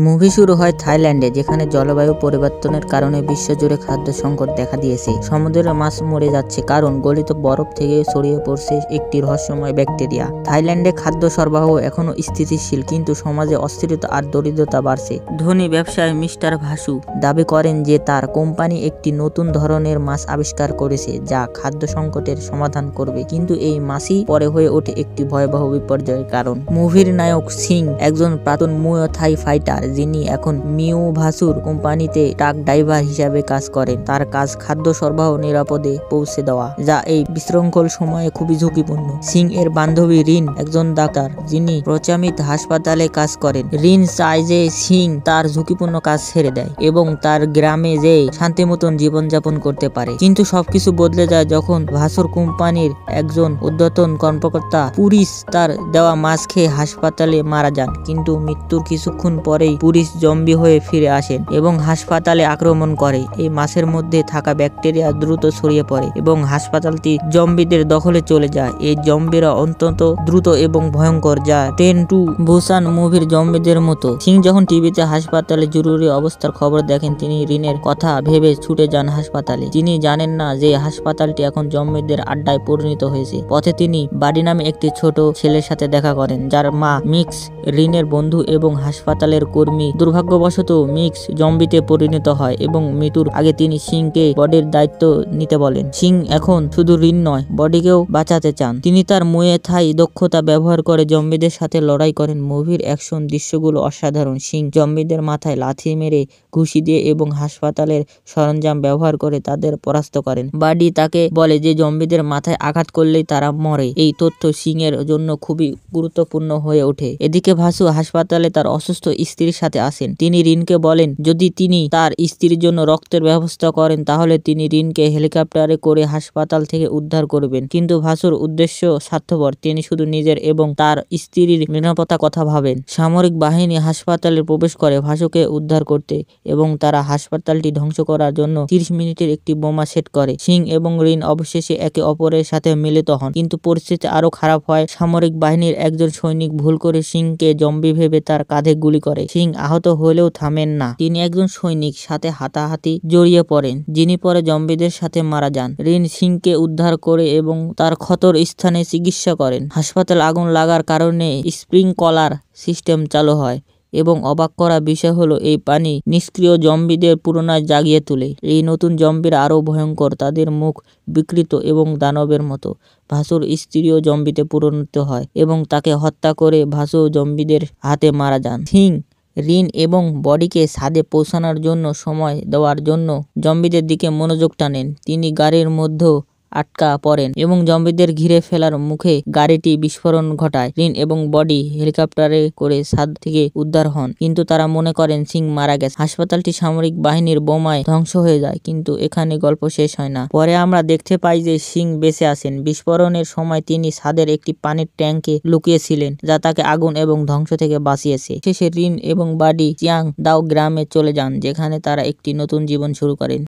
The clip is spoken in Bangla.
মুভি শুরু হয় থাইল্যান্ডে, যেখানে জলবায়ু পরিবর্তনের কারণে বিশ্বজুড়ে খাদ্য সংকট দেখা দিয়েছে। সমুদ্রের মাছ মরে যাচ্ছে কারণ গলিত বরফ থেকে ছড়িয়ে পড়ছে একটি রহস্যময় ব্যাকটেরিয়া। থাইল্যান্ডে খাদ্য সরবরাহ এখনো স্থিতিশীল, কিন্তু সমাজে অস্থিরতা আর দরিদ্রতা বাড়ছে। ধনী ব্যবসায়ী মিস্টার ভাসু দাবি করেন যে তার কোম্পানি একটি নতুন ধরনের মাছ আবিষ্কার করেছে যা খাদ্য সংকটের সমাধান করবে, কিন্তু এই মাছই পরে হয়ে ওঠে একটি ভয়াবহ বিপর্যয়ের কারণ। মুভির নায়ক সিং একজন প্রাক্তন মুয় থাই ফাইটার, যিনি এখন মিউ ভাসুর কোম্পানিতে ট্রাক ড্রাইভার হিসাবে কাজ করেন। তার কাজ খাদ্য সরবরাহ নিরাপদে পৌঁছে দেওয়া, যা এই বিশৃঙ্খল সময়ে খুবই ঝুঁকিপূর্ণ। সিং এর বান্ধবী রিন একজন ডাক্তার, যিনি প্রচামিত হাসপাতালে কাজ করেন। রিন চায় যে সিং তার ঝুঁকিপূর্ণ কাজ ছেড়ে দেয় এবং তার গ্রামে যে শান্তিমতন জীবনযাপন করতে পারে। কিন্তু সবকিছু বদলে যায় যখন ভাসুর কোম্পানির একজন ঊর্ধ্বতন কর্মকর্তা পুলিশ তার দেওয়া মাছ খেয়ে হাসপাতালে মারা যান। কিন্তু মৃত্যুর কিছুক্ষণ পরেই পুলিশ জম্বি হয়ে ফিরে আসেন এবং হাসপাতালে আক্রমণ করে। এই মাছের মধ্যে থাকা ব্যাকটেরিয়া দ্রুত ছড়িয়ে পড়ে এবং হাসপাতালটি জম্বিদের দখলে চলে যায়। এই জম্বিরা অত্যন্ত দ্রুত এবং ভয়ঙ্কর, যা ট্রেন টু বুসান মুভির জম্বিদের মতো। সিং যখন টিভিতে হাসপাতালে জরুরি অবস্থার খবর দেখেন, তিনি রিনের কথা ভেবে ছুটে যান হাসপাতালে। তিনি জানেন না যে হাসপাতালটি এখন জম্বিদের আড্ডায় পরিণত হয়েছে। পথে তিনি বাডি নামে একটি ছোট ছেলের সাথে দেখা করেন, যার মা মিক্স রিনের বন্ধু এবং হাসপাতালের কর্মী। দুর্ভাগ্যবশত মিক্স জম্বিতে পরিণত হয় এবং মৃত্যুর আগে তিনি সিংকে বডির দায়িত্ব নিতে বলেন। সিং এখন শুধু রিন নয়, বডিকেও বাঁচাতে চান। তিনি তার মুয়ে থাই দক্ষতা ব্যবহার করে জম্বিদের সাথে লড়াই করেন। মুভির অ্যাকশন দৃশ্যগুলো অসাধারণ। সিং জম্বিদের মাথায় লাথি মেরে, ঘুষি দিয়ে এবং হাসপাতালের সরঞ্জাম ব্যবহার করে তাদের পরাস্ত করেন। বাডি তাকে বলে যে জম্বিদের মাথায় আঘাত করলেই তারা মরে। এই তথ্য সিং এর জন্য খুবই গুরুত্বপূর্ণ হয়ে ওঠে। এদিকে ভাসু হাসপাতালে তার অসুস্থ স্ত্রীর সাথে আসেন। তিনি রিনকে বলেন যদি তিনি তার স্ত্রীর জন্য রক্তের ব্যবস্থা করেন, তাহলে তিনি রিনকে হেলিকপ্টারে করে হাসপাতাল থেকে উদ্ধার করবেন। কিন্তু ভাসুর উদ্দেশ্য স্বার্থপর। তিনি শুধু নিজের এবং তার স্ত্রীর নিরাপত্তার কথা ভাবেন। সামরিক বাহিনী হাসপাতালে প্রবেশ করে ভাসুকে উদ্ধার করতে এবং তারা হাসপাতালটি ধ্বংস করার জন্য 30 মিনিটের একটি বোমা সেট করে। সিং এবং রিন অবশেষে একে অপরের সাথে মিলিত হন, কিন্তু পরিস্থিতি আরো খারাপ হয়। সামরিক বাহিনীর একজন সৈনিক ভুল করে সিংকে জম্বি ভেবে তার কাঁধে গুলি করে। সিং আহত হলেও থামেন না। তিনি একজন সৈনিক সাথে হাতাহাতি জড়িয়ে পড়েন, যিনি পরে জম্বিদের সাথে মারা যান। রিন সিংকে উদ্ধার করে এবং তার ক্ষতর স্থানে চিকিৎসা করেন। হাসপাতাল আগুন লাগার কারণে স্প্রিংকলার সিস্টেম চালু হয় এবং অবাক করা বিষয় হলো এই পানি নিষ্ক্রিয় জম্বিদের পুনরায় জাগিয়ে তোলে। এই নতুন জম্বিরা আরো ভয়ঙ্কর, তাদের মুখ বিকৃত এবং দানবের মতো। ভাসুর স্ত্রীও জম্বিতে পরিণত হয় এবং তাকে হত্যা করে ভাসু জম্বিদের হাতে মারা যান। সিং রিন এবং বডিকে ছাদে পৌঁছানোর জন্য সময় দেওয়ার জন্য জম্বিদের দিকে মনোযোগ টানেন। তিনি গাড়ির মধ্যে আটকা পড়েন এবং জম্বিদের ঘিরে ফেলার মুখে গাড়িটি বিস্ফোরণ ঘটায়। রিন এবং বডি হেলিকপ্টারে করে ছাদ থেকে উদ্ধার হন, কিন্তু তারা মনে করেন সিং মারা গেছে। হাসপাতালটি সামরিক বাহিনীর বোমায় ধ্বংস হয়ে যায়, কিন্তু এখানে গল্প শেষ হয় না। পরে আমরা দেখতে পাই যে সিং বেঁচে আছেন। বিস্ফোরণের সময় তিনি ছাদের একটি পানির ট্যাঙ্কে লুকিয়েছিলেন, যা তাকে আগুন এবং ধ্বংস থেকে বাঁচিয়েছে। শেষে রিন এবং বডি চিয়াং দাও গ্রামে চলে যান, যেখানে তারা একটি নতুন জীবন শুরু করেন।